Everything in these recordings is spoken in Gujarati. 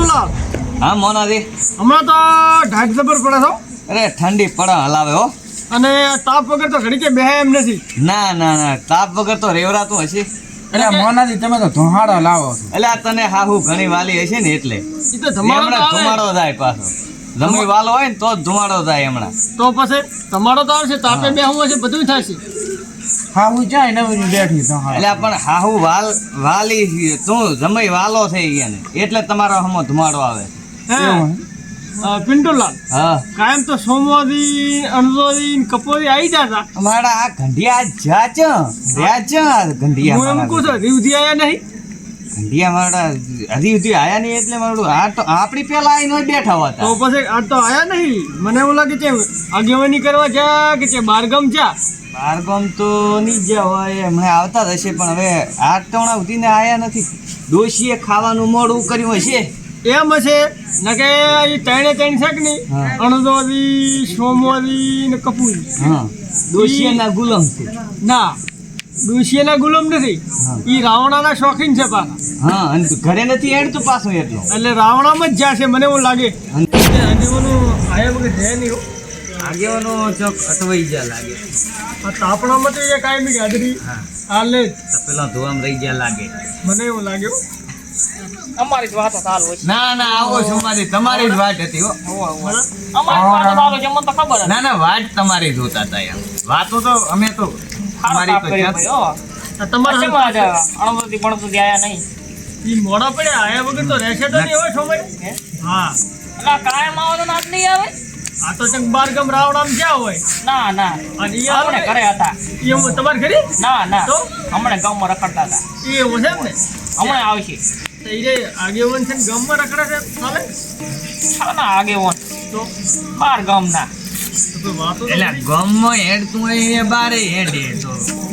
પિન્ટુલાલ હા મોનાજી હમણાં તો ઢાક જબર પડે છો અરે ઠંડી પડે હલાવે હો અને તાપ વગર તો ઘડી કે બેહે એમ નથી. ના ના ના તાપ વગર તો રેવરાતું હશે. એટલે મોનાજી તમે તો ધોહાડો લાવો છો. એટલે આ તને હાહુ ઘણી વાલી હશે ને એટલે એ તો ધમાડો તો હમણાં આવે. ધુમાડો જાય પાછો જમી વાલો હોય ને તો જ ધુમાડો જાય હમણાં. તો પછી ધમાડો તો આવશે તાપે બેહવું હશે બધું થશે. હા હું જાય ને બેઠી ધોહાડો. એટલે પણ હાહુ વાલી તું જમી વાલો થઈ ગયા ને એટલે તમારો હમો ધુમાડો આવે. હે એવું પિન્ટુલાલ હા કાયમ તો સોમવારી અણદોરી કપોરી આવી જતા. અમારા આ ઘંટિયા જાચ હું એમ ઘંટિયા કહું છું રીવધી આવ્યા નહીં. ઘંટિયા મારા હજી સુધી આયા નહીં એટલે મારું આ તો આપણી પેલા આવીને બેઠા હતા. તો પછી આજ તો આયા નહીં. મને એવું લાગે છે આગેવાની કરવા જા કે છે બારગામ જા. બારગામ તો નહીં જ્યાં હોય હમણાં આવતા જ હશે પણ હવે આ ટોણા ઉઠીને આયા નથી. ડોશીએ ખાવાનું મોડું કર્યું હશે. એમ હશે ને કે એ ત્રણે ત્રણ છે કે નહીં હા. અણદોરી સોમવારી ને કપૂરી. હા ડોશીના ગુલામ છે. ના ડોશીના ગુલામ નથી. હા. એ રાવણાના શોખીન છે પાછા. હા અને ઘરે નથી હેડતું પાછું એટલું. એટલે રાવણામાં જ જશે મને એવું લાગે. આગેવાનું આયા વગર રહે નહીં હો. આગેવાનો ચોક અટવાઈ ગયા લાગે. આ તાપણામાં તો એ કાયમી ગાદરી હા હાલે જ. પેલા ધોવામ રહી ગયા લાગે. મને એવું લાગે હો. અમારી જ વાતો ચાલુ હોય છે. ના ના આવો સોમાજી તમારી જ વાટ હતી હો. અમારી વાતો ચાલુ છે મને તો ખબર જ. ના ના વાટ તમારી જોતા હતા યાર. વાતો તો અમે તો સારો અમારી તાપ તો કર્યો ક્યાં- ભાઈ, હો. આ તમારા અચમ જ અણવરતી ભણવરતી આયા નહીં. ઈ મોડા પડ્યા આયા વગર તો રહેશે તો નહીં હોય છોમય. હે? હા એટલે આ કાયમ આવો તો નાદ નહીં આવે. આ તો ચંગ બારગામ રાવણામ જ્યાં હોય ના ના અને ઈ આપણે આવે ઘરે હતા. ઈ હું તમારે ઘરે ના ના તો? હમણાં ગામમાં રખડતા હતા. ઈ એવું છે એમ ને. હમણાં આવશે. તો ઈ રે આગેવાન છે ને ગામમાં રખડે છે ચાલે ના આગેવાન તો બાર ગામના. કોઈ વાતો તો એટલે નથી. ગમમાં હેડતું હોય એ બારે હેડે તો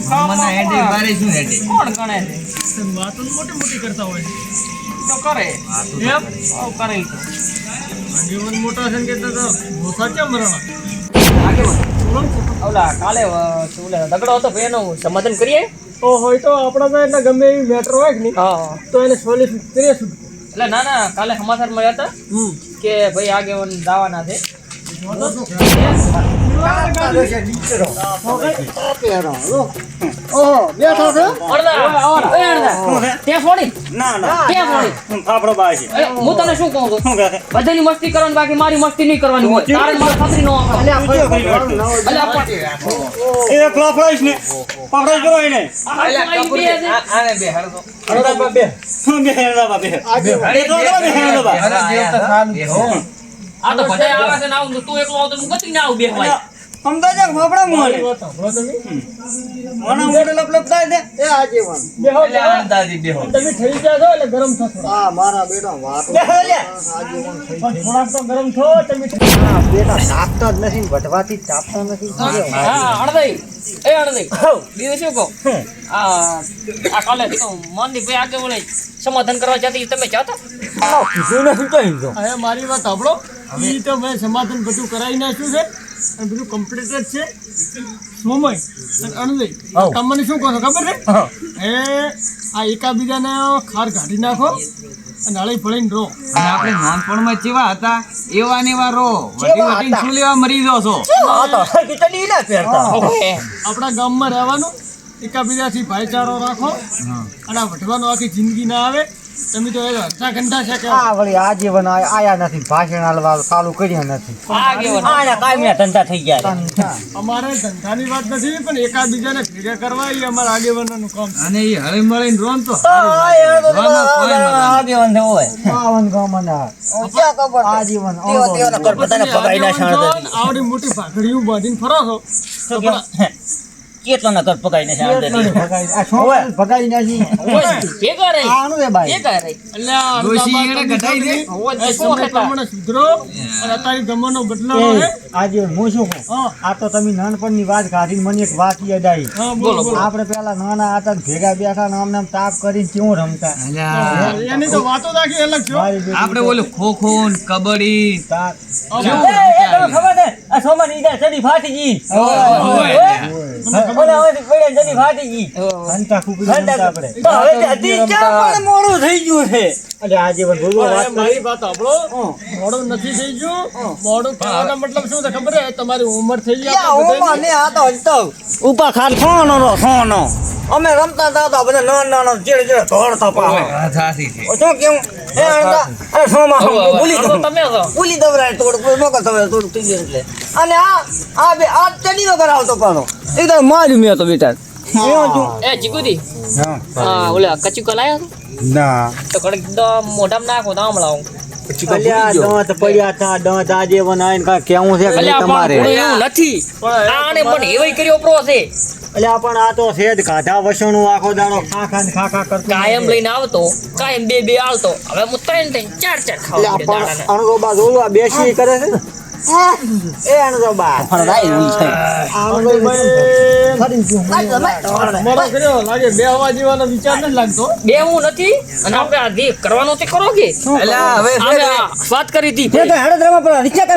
ગમના હેડે બારે શું હેડે? કોણ ગણે છે? વાતો તો મોટી મોટી કરતા હોય છે. તો કરે. વાતો તો એમ કરે. હવ કરે તો. આગેવાન મોટા છે ને કે તો મોસા કેમ મરણા આગેવાન ઓલા કાલે ઓલા દગડો હતો ભાઈ એનું સમાધાન કરીએ. તો હોય તો આપણા તો એટલે ગમે એવી મેટર હોય કે નહીં હા તો એને સોલ્યુશન કરીશું. એટલે ના ના કાલે સમાચાર મળ્યા હતા કે ભાઈ આગેવાન દાવાના છે. હું તને શું કહું છું બધાની મસ્તી કરવાની બાકી મારી મસ્તી નહીં કરવાની હોય. તારે મારે ખતરી નો આને બે હળદો. આ તો બધા આવે છે ને આવું તું એકલો આવતો હું ગતિ ના આવું બે ભાઈ. બેહો, એટલે આનંદાજી બેહો. તમે થઈ ગયા છો એટલે ગરમ થશો. પણ થોડાક તો ગરમ થો તમે. હા અણદઈ એ અણદઈ બીજું શું કહું આ કાલે તો મનની ભાઈ આગળ વળે સમાધાન કરવા જતી તમે જાતા. હવે મારી વાત સાંભળો. ઈ તો મેં સમાધાન બધું કરાવી નાખ્યું છે અને બધું કમ્પ્લીટ જ છે. સોમય અને અણદઈ તમને શું કહો છો ખબર છે આ એકાબીજાને ખાર કાઢી નાખો અને હળી ફળીને રહો. અને આપણે નાનપણમાં કેવા હતા એવા ને એવા રો વટી શું લેવા મરી જાવ છો. આપણા ગામમાં રહેવાનું એકાબીજાથી ભાઈચારો રાખો અને આ વઢવાનું આખી જિંદગી ના આવે. તમે તો અડધા ઘંટા છે કે આજીવન આયા નથી ભાષણ હાલવા ચાલુ કર્યા નથી. અમારે ધંધાની વાત નથી પણ એકાબીજાને ભેગા કરવા એ અમારા આગેવાનોનું કામ છે. અને એ હળી મળીને રોન તો રોનમાં કોઈ મજા નહીં. પાવન ગામના આજીવન આવડી મોટી ભાગડીઓ બાંધીને ફરો છો તો ભગાઈ નાખી ભેગા રહી આનું રે ભાઈ ભેગા રહી. એટલે આ ડોશી એને ઘટાઈ દે. એ સમય પ્રમાણે સુધરો અને અત્યારે ગમવાનો બદલાવ આવે. આજે હું શું કહું હા આ તો તમે નાનપણની વાત કાઢી મને એક વાત યાદ આવી. હા બોલો બોલો. આપણે પેલા નાના હતા ને ભેગા બેઠા ને આમ તાપ કરીને કેવું રમતા અલ્યા, એની તો વાતો રાખી અલગ છો. મારી બેટી આપણે ઓલું ખોખો ને કબડ્ડી તાપ કેવું હવે રમતા. સોમા ની ચડી ફાટી ગઈ ઓય, ઓય. ઓલા હવેથી પડે જલ્દી ફાટી ગઈ ઘંટા કુકડી ઘંટા રમતા આપણે. તો હવે હજી ક્યાં પણ મોડું થઈ ગયું છે એટલે આજે પણ ભૂલો હવે વાત મારી વાત સાંભળો મોડું નથી થઈ ગયું મોડું કહેવાનો મતલબ શું છે ખબર છે તમારી ઉંમર થઈ ગઈ આપણે બધાની. આ તો હલતો ઉપા ખાટ સોનો અમે રમતા હતા તો બધા નાના ચેડે ચેડે દોડતા પાહો શું કેવું એ અણદા અરે સોમાં ભૂલી અડધો તમે છો. ભૂલી દવરાય થોડું નોકર તમે થોડું થઈ ગયું એટલે અને આ બે આ ચડી નો કરાવતો પાછો એકદમ માર્યું મેં તો બેટા એ ચીકુદી હા. હા ઓલા કચુકા લાયા છો? ના તો કડક મોઢામાં નાખો તો આમળાવું. અલ્યા દાંત પડ્યા હતા દાંત આજે બનાવીને કાંઈ કેવું છે કે નહીં અલ્યા તમારે પણ એવું નથી આને મને એવાય કર્યો પ્રો છે અલ્યા પણ આ તો છે જ ગાધા વસણું આખો દાડો ખા ખા કરતો કાયમ લઈને આવતો કાયમ બે આલતો હવે હું ત્રણ ચાર ખાવા અલ્યા મળે પણ દાડાના. અણગોબા જોલું આ બેસી કરે છે એ અણગોબા મોડો કર્યો લાગે બે હવા જેવાનો વિચાર નથી લાગતો. બે હું નથી અને આપણે આ જે કરવાનું તે કરો કે અમે આ વાત કરી હતી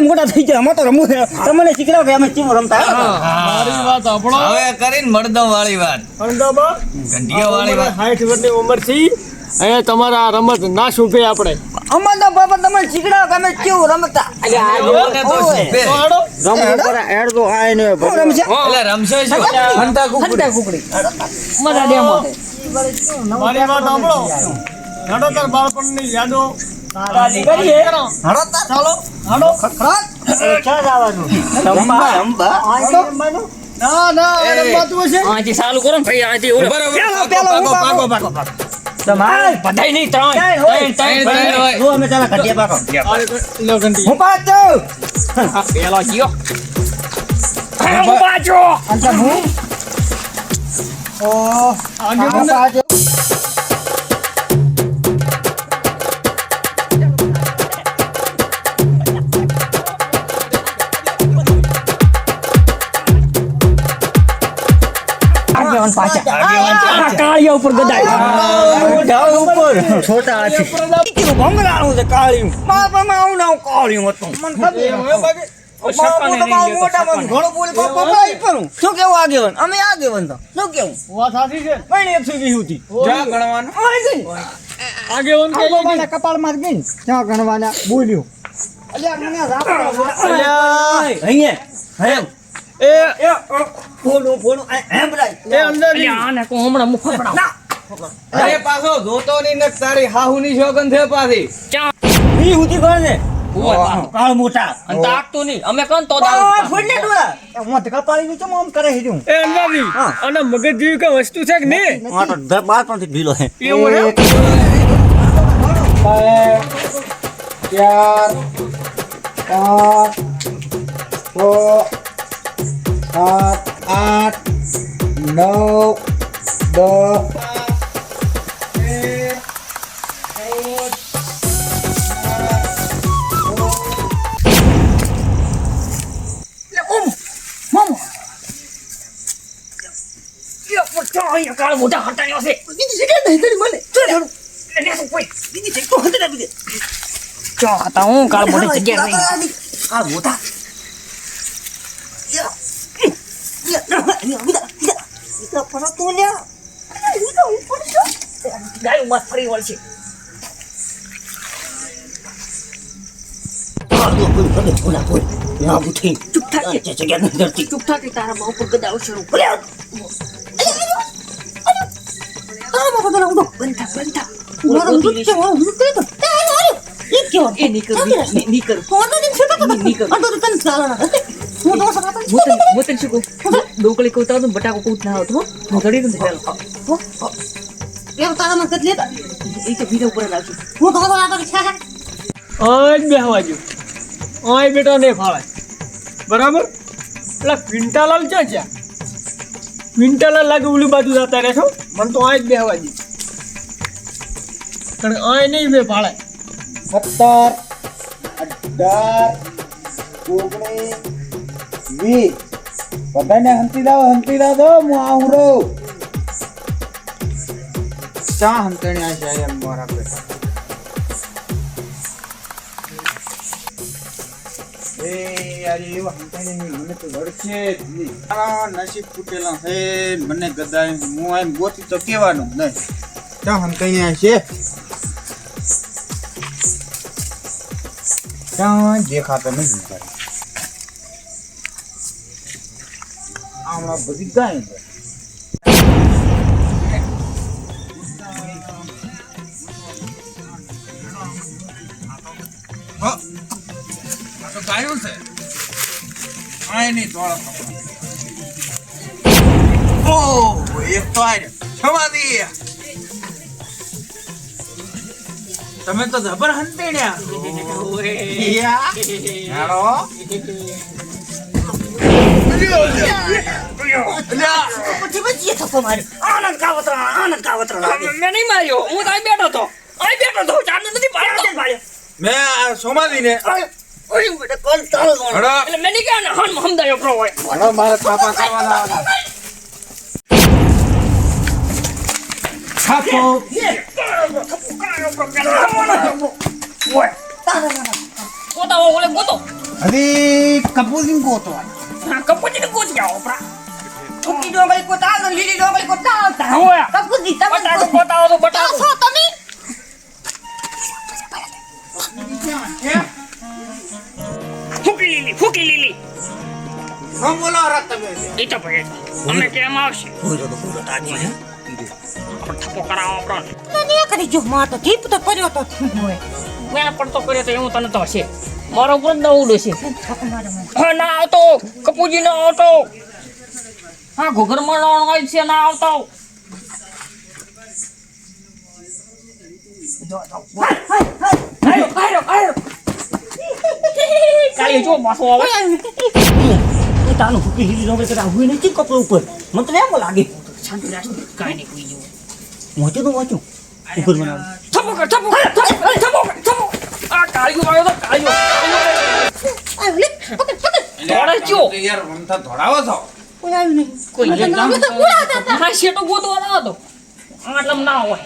મોટા થઈ ગયા તો રમવું તમને શીખડાવ કે અમે ચીમ રમતા મારી વાત સાંભળો હવે કરીને મળદમ વાળી વાત અણદાબા ઘંટિયા વાળી વાત 60 વર્ષની ઉંમર થી અહીંયા તમારા આ રમત ના શોભે આપણે અમાર તો બાબા તમને શીખડાવ કે અમે કેવું રમતા તો હાલો. રમવું પર એડ તો આય ને રમશે ઘંટા કુકડી મજા દે મોતે મારી વાત સાંભળો હાલો તાર બાળપણની યાદો કરીએ. ચાલો હાલો. ક્યાં જવાનું ના ના રમવાતું હશે. આથી ચાલુ કરો ને ભાઈ આથી ઓલો બધાય નહીં ત્રણ અમે ચાલા ઘટિયા પાકો લ્યો ઘંટી. હું પાછો આ પેલો ગયો હું બાજો આગળ કાળિયા ઉપર ગદાય ઉપર છોટા હાથી ભંગરાણું છે કાળિયું મારા આવું ના કાળિયું હતું ઘણું બોલી શું કેવું આગેવન અમે આગેવન તો શું કેવું વાત સાચી છે. કઈ 120 સુધી ગણવાનું આગેવાન કે આગોબાના કપાળમાં જ ગઈ ત્યાં ગણવાના બોલ્યું અલ્યા મને અહીંયા ફોડું એમ એ અંદાજી આને કો હમણાં મુખ પડાવ અરે પાછો જોતો ની ને તારી હાહુની શોગન છે પાછી ચા ઈ હુતી કોણ છે કાળ મોટા અને તાકતું નહીં અમે કોણ તો ફોડને ડોળા મોટ કપાળી નું ચમ આમ કરે છે એ અંદાજી અને મગજ જેવી કઈ વસ્તુ છે કે નહીં બાર પણ ઢીલો છે એવું છે. કાળ મોટા હટાયો છે ચો હતા હું કાળ મોટી જગ્યા નહીં ગાયું મત ફરી વળશે ચૂપ થાકી તારા બહુ પર ગદાવ શરૂ ડોકળી કોતા તો બટાકો કોત ના આવતો હું ઘડી તો એ તો બીજા ઉપર લાવજો આજ બેહવા જો આય બેટા ને ફાળે બરાબર પેલા ક્વિન્ટાલાલ ક્યાં છે ક્વિન્ટાલાલ લાગે ઓલી બાજુ જતા રહેશો મને તો આય જ બેહવા દી કારણ આય નહીં બે ફાળે 17 18 19 20 બધાને હંતી લાવો દો હું આવું રો ચા હંતણ્યા છે એમ મારા બેટા અરે યાર એવા હંતાઈને મને તો વળશે જ નહીં. આ નસીબ ફૂટેલા છે મને ગદાય હું આમ ગોતી તો કહેવાનું જ નહીં. ક્યાં હંતાઈને છે ક્યાં દેખાતો નથી તારે. હમણાં બધી ગાય છે. તો ગાયું છે આય નહીં ધોળા કપડા. ઓ એક તો આય સમાધી તમે તો જબર હંતેડ્યા. આનંદ કાવતરા લાગે. મેં નહીં માર્યો, હું તો અહીં બેઠો હતો ચાંદો નથી પાડતો. મેં સોમાલીને ઓય બેટા કોણ તારો કોણ? એટલે મેં નહીં કહ્યું ને હન હમદાયો પ્રો હોય. હળો મારા થાપા કરવાના થાપો ગોતા ઓલે ગોતો અરે કપૂરજી ગોતો કપૂચી ને ગોત જાઓ પ્રા ઉકી ડોંગળી કોતા ને લીલી ડોંગળી કોતા આવતા. હોય કપૂજી તમે બટાકો ગોતાવો તો બટાકો છો તમે? ફૂકી લીલી હમ બોલો રત તમે એ તો ભાઈ અમે કેમ આવશે આપણે થપ્પો કરાવો પ્રો ને કરી જો માં તો જીપ તો કર્યો તો હોય. મેં પડતો કર્યો તો એવું તને તો હશે મારો ઉપર દઉડો છે હા ના આવતો કપૂજી ના આવતો હા ઘોઘરમાં હોય છે ના આવતો કાલે જો પાછો આવે એ તાનું ફૂકી લીલી ડોંગળી કરા હોય નહીં કપડો ઉપર. મને તો એમ લાગે શાંતિ રાખ કાઈ નહીં કોઈ જો મોચો તો મોચો ઉપર બનાવ. થપ્પો કર આ કાળિયો આવ્યો તો કાળિયો દોડે જો યાર રમતા ધોડાવો છો. કોઈ હા શેટો ગોતવા ના હતો આટલામાં ના હોય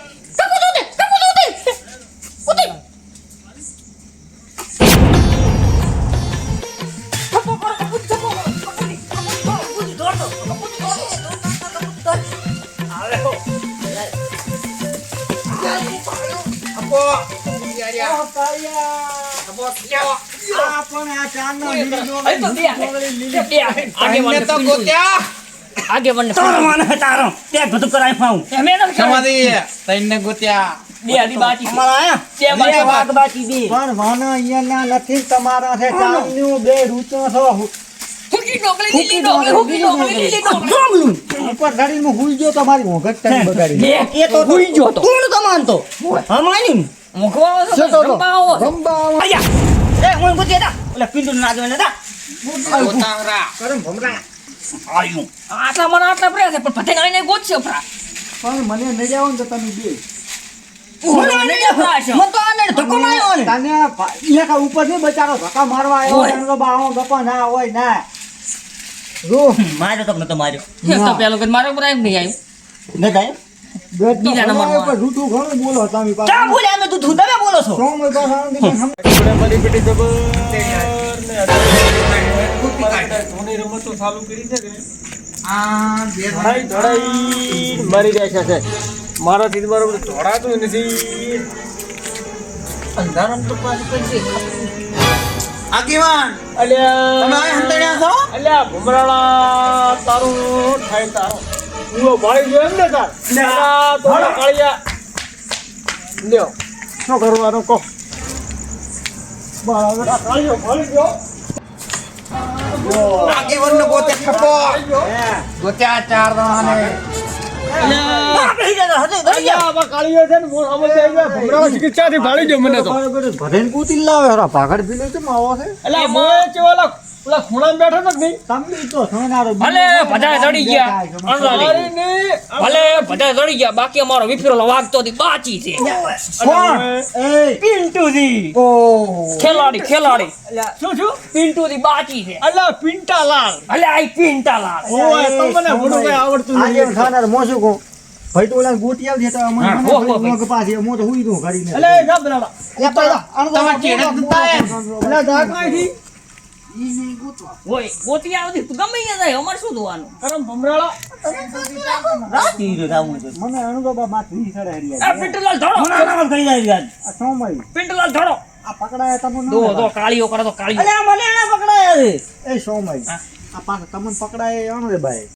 આગેવાન તારો માને તારો તે બધું કરાય પાઉં. સમાધી તઈને ગોત્યા બે આદી બાકી અમારા આયા બે બે ભાગ બાકી બે. પણ વાના અહીંયા નથી તમારા છે ચાંદનું બે રૂચો છો હુકી ડોકલી લીલી જોમલું ઉપર ગાડીમાં હુઈ ગયો તમારી મોગટ ટાઈમ બગાડી એ તો હુઈ ગયો તો. કોણ તો માનતો હમાની મુખવા શેટો તો. રંબાવો રંબા આયા એ હું ગુજે દા ઓલા પિંડુ ના જોને દા કરમ ભમરા આયું આટલા મને આટલા પ્રેસ પણ પતે ગાઈને ગોતશે પ્રા પણ મને ન જાવ ને તો તમે બે મને તો આને ધક્કો માર્યો ને તને ઇલાકા ઉપર થી બચારો ધક્કા મારવા આવ્યો ઓય. એનો બાવો ગપા ના હોય ના રો માર્યો તો નતો માર્યો તો પેલો કે મારો પર નહીં આવ્યું ને કાય બીજા નંબરમાં. પર રૂઠું ઘણું બોલો તમે પાસે ક્યાં બોલે અમે તું તમે બોલો છો સોમ પાસે આનંદ હમ મારી બેટી જબર રમતો ચાલુ કરી છે ને આ બે ધડાઈ મારી રહ્યા છે મારાથી બરાબર ધોડાતું નથી. અંધારામ તો પાછું કઈ છે આગેવાન તમે અલ્યા આ હંતણ્યા છો અલ્યા ભમરાળા તારું થાય તારો ઉલો ભાઈ જો એમ ને તાર ના તો કાળિયા લ્યો શું કરવાનું કહો બરાબર આ કાળિયો ભાળી ગયો આગેવાન ને ગોતે ખપો ગોત્યા ચાર દણાને અલ્યા આ કાળિયો છે ને મોર સમજ આવી ગયા ભમરાળા ચિકિત્સાથી ભાળી ગયો મને તો ભરેન કૂતી લાવે હરા ભાગડ પીલે છે માવો છે અલ્યા મોએ ચેવાલા ઓલા ખૂણામાં બેઠો તો કે નહીં તમે તો સોનારો ભલે બધા ચડી ગયા અંધારી. મારી ને ભલે બધા ચડી ગયા બાકી અમારો વિફરેલો વાગતો હતી બાચી છે કોણ એ પિન્ટુજી ઓ ખેલાડી શું પિન્ટુ થી બાચી છે અલ્યા પિંટાલાલ ભલે આઈ પિન્ટાલાલ ઓય તમને મોઢું કઈ આવડતું આજે નથી ખાનાર મોસું કો ભાઈ તો ઓલા ગોટી આવજે તો મને હા, મને હો, હો, ભાઈ મોગ પાસે મો તો હુઈ દઉં કરીને અલ્યા જા બરાબર એ તો અણદો તમારે ચેડે અલ્યા જા કાંઈથી હોય ગોતી આવતી તું ગમે ત્યાં જાય અમારે શું જોવાનું કરમ ભમરાળા રાતી રે રામુ છે મને અનુભવ માથું સડે હરિયા આ પિન્ટલાલ ધડો ના કરી જાય યાર આ સોમય પિન્ટલાલ ધડો આ પકડાય તમને દો કાળીઓ કરે તો કાળીઓ અલે મને ના પકડાય રે એ સોમય હા. આ પાછો તમને પકડાય આનો રે ભાઈ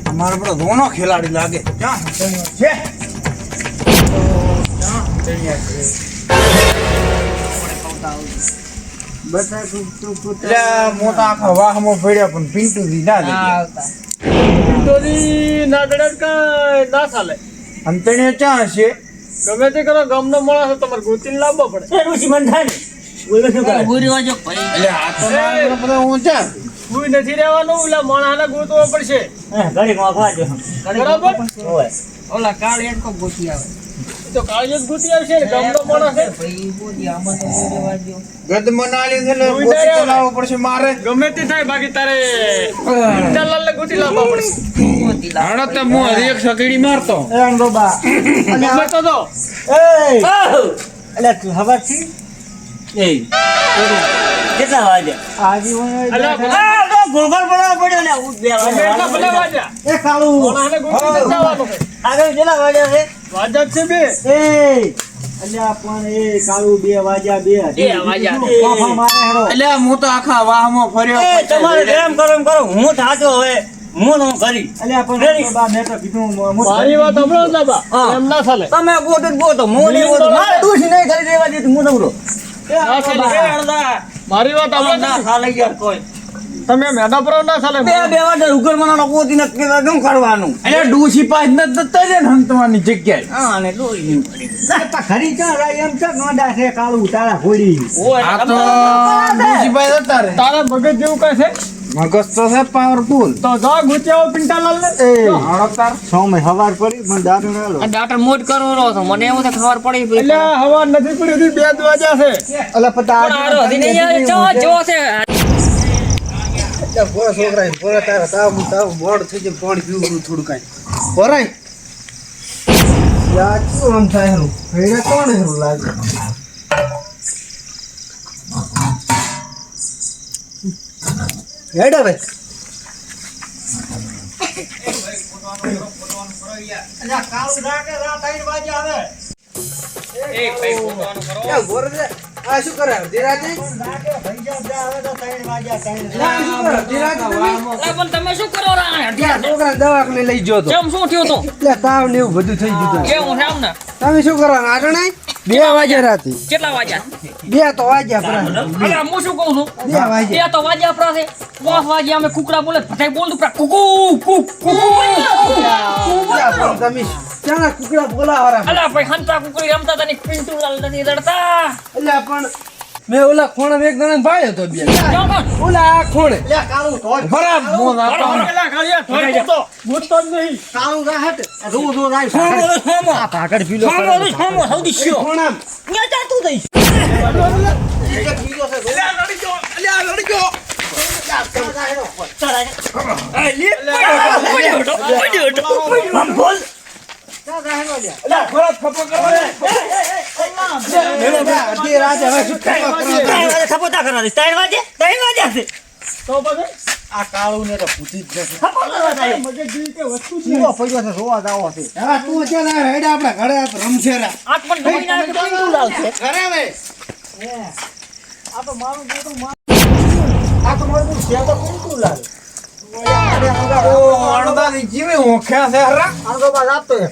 અમારો બડો ધોનો ખેલાડી લાગે ક્યાં હંતણીઓ છે તો ક્યાં હંતણીયા છે બધા એટલે મોટા આખા વાહમાં પડ્યા પણ પિન્ટુ દી ના દેખાય. પિંટોજી ના ગળે કાંઈ ના ચાલે હંતણીઓ ક્યાં છે ગમે તે કરો ગામનો માણસ હોય, તમારે ગોતીને લાવવો પડે એ ઋષિ મન થાય ને બોલ શું કરે ગોરી વાજો ભાઈ એટલે આ તો મારા બધા ઊંચા કોઈ નથી રહેવાનું ઓલા માણસને ગોતવો પડશે ઘડી માં ખાજો બરાબર ઓય ઓલા કાળી એક ગોતી આવે તો કાળિયો જ ગોતી આવશે ને ગામનો માણસ છે. ભાઈ ગોતી આમાં તો ગોરી વાજો ગદ મનાલી છે ને કોઈ ગોતી ના તો લાવવો પડશે મારે ગમે તે થાય બાકી તારે પિંટાલાલને ગોતી લાવવા પડશે ગોતી લા હાડો તો હું હજી એક સકડી મારતો એ અંડોબા ગમે તો દો એ આહ! એટલે તું ખબર છે એ કેટલા વાગે અલા આ તો ગોગલ પડવા પડ્યો ને ઉઠ બે ગમે એટલા ભલે વાગે વાજા એ કાળું માણસને ગોતી જ જવાનું છે. આગળ કેટલા વાગ્યા છે વાજા જ છે બે એ અલ્યા પણ એ કાળું 2 વાગ્યા 2 બે વાગ્યા. કોફા મારે હેરો એટલે હું તો આખા વાહમાં ફર્યો એ તમારે એમ કરો એમ કરો હું થાતો હવે હું નો કરી અલ્યા પણ અંડોબા મેં તો કીધું મારી વાત સાંભળો ને બાબા હા. એમ ના ચાલે તમે ગોતો જ ગોતો હું નહીં ગોતો મારે દૂષ નહીં કરી દેવા દીધું હું નવરો ના ચાલે. મારી વાત સાંભળો ના ને. ચાલે યાર કોઈ તમે મેડા પર ના ચાલે બે વાગે ઉગર મનાનો ગોતી નથી શું કરવાનું એટલે ડૂસી પાસ ન દત્તા છે ને હંતવાની જગ્યાએ હા અને દોઈ પડી ખરી ચા રાય એમ છે નોડા છે કાળું તારા ઘોડી ઓય આ તો ડૂસી પાસ હતા રે તારા ભગત જેવું કઈ છે મગજ તો છે પાવરફુલ તો જા ગોતી આવો પિંટાલાલ ને એ હાડો તાર સોમે હવાર પડી પણ દારૂ રેલો આ દાટર મોટ કરો રહો છો મને એવું તો ખબર પડી ભાઈ એટલે હવા નથી પડી હજી 2 વાગ્યા છે અલા પતા પણ આરો હજી નહીં આવે જો છે બોરા છોકરા બોરા તારા તાવ બોર્ડ થઈ જાય પાણી પીવું થોડું કાઈ બોરાય યા શું આમ થાય હેરું ભેડા કોણ હેરું લાગે હેડા ભાઈ અલ્યા કાળું રાકે રાત 3 વાગે આવે એક ભાઈ બોલવાનું કરો યા બોર દે આ શું કરે ધીરાજી રાકે ભાઈ જા આવે તો 3 વાગ્યા 3 ધીરાજી અલા પણ તમે શું કરો રા છોકરા દવાખાને લઈ ગયો તો કેમ શું થયું તો એટલે તાવ ને એવું બધું થઈ ગયું કેવું છે આમ ને તમે શું કરવાનું આગળ 2 વાગ્યા રાતે કેટલા વાગ્યા 2 તો વાગ્યા પ્રાણ અલા હું શું કહું છું 2 વાગ્યા એ તો વાગ્યા આપણા છે 5 વાગ્યા અમે કુકડા બોલે બધાય બોલતું પ્રા કુકુ કુક કુકુ પણ તમે ક્યાં કુકડા બોલાવરા અલા ભાઈ હંતા કુકડી રમતા તને પિન્ટુ લાલ નથી દડતા એટલે પણ મેં ઓલા ખોણા એક જણા ભાળ્યો તો બે ક્યાં કોણ ઓલા આ ખોણે એટલે કાળું તો બરાબર મોન આપતો પેલા ખાલી થોડો ગોતો ગોતતો જ નહીં કાળું રાહટ રોજ રોજ આવી સોમો સોમો આ ભાગડ પીલો સોમો સોમો સૌથી શ્યો ખોણા ન્યા જાતું દઈશ એક પીલો છે લડી ગયો આમ બોલ ત્રણ વાગે સપોતા કરવા દઈશ 3 વાગ્યા છે તો પછી આ કાળું ને તો પૂછી જ જશે સપોત કરવા જાય મગજ જેવી કે વસ્તુ છે ચીવો પડ્યો છે જોવા જાવો છે હવે તું છે ને રેડા આપણા ઘરે રમશેરા આંખ પણ ઢોળી નાખે તો પિન્ટુ લાલ છે ઘરે વે આ તો મારું ગોતું આ તો મારું છે તો પિન્ટુ લાલ ઓ અણદાની જીવે ઓખ્યા છે હરા આનો બાદ આપતો છે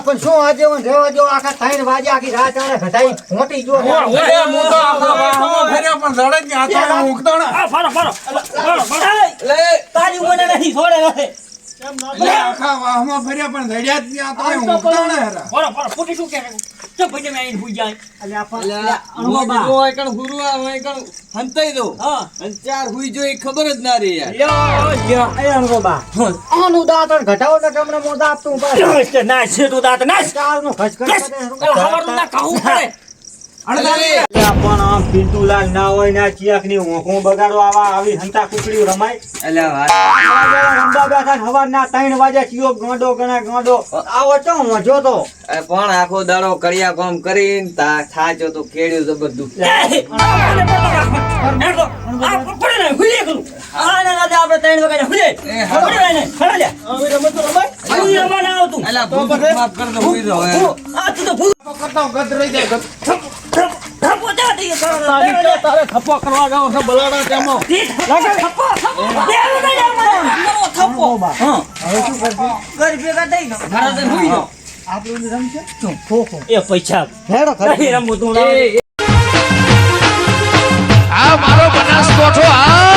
પણ શું આજે રેવા જો આખા 3 વાગ્યા આખી રાત આને ઘટાઈ મોટી જો આ ફારો ફારો તારી મને નથી છોડે નથી ફારો ફારો ફૂટી શું કે તો ભાઈ મેં આઈને ભૂઈ જાય આનું દાંતણ ઘટાવો ને તમને મોઢા આપતું ના છે તું દાંત નાશ ચાર નું ખચખચ કરે અલા હવારનું ના ખાવું પડે પણ આમ પિન્ટુલાલ ના હોય ને ચિયાકની ઊંઘું બગાડો આવી હંતા કુકડીઓ રમાય રમવા બેઠા સવારના 3 વાગે ચિયો ગાંડો ગાંડો આવો ચો મજો તો પણ આખો દાડો કડિયા કામ કરીને થાચો તો કેડ્યું જબરદસ્ત તારે થપ્પો કરવા જાવ છે બલાડા તેમાં એ પૈસા રમવું તું આ મારો બનાસકોઠો આ